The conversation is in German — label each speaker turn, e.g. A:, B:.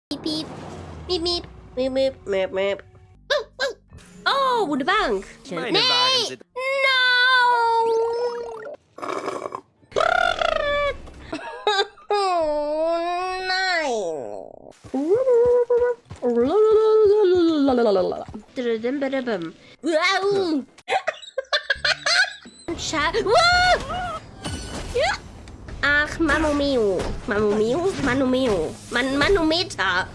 A: Piep, piep. Miep, miep. Miep, miep, miep, miep. Oh, de bank.
B: Meine
A: Nee!
B: Wagen sind...
A: No! Oh, nein. Wow. Ach, Manometer. Manometer.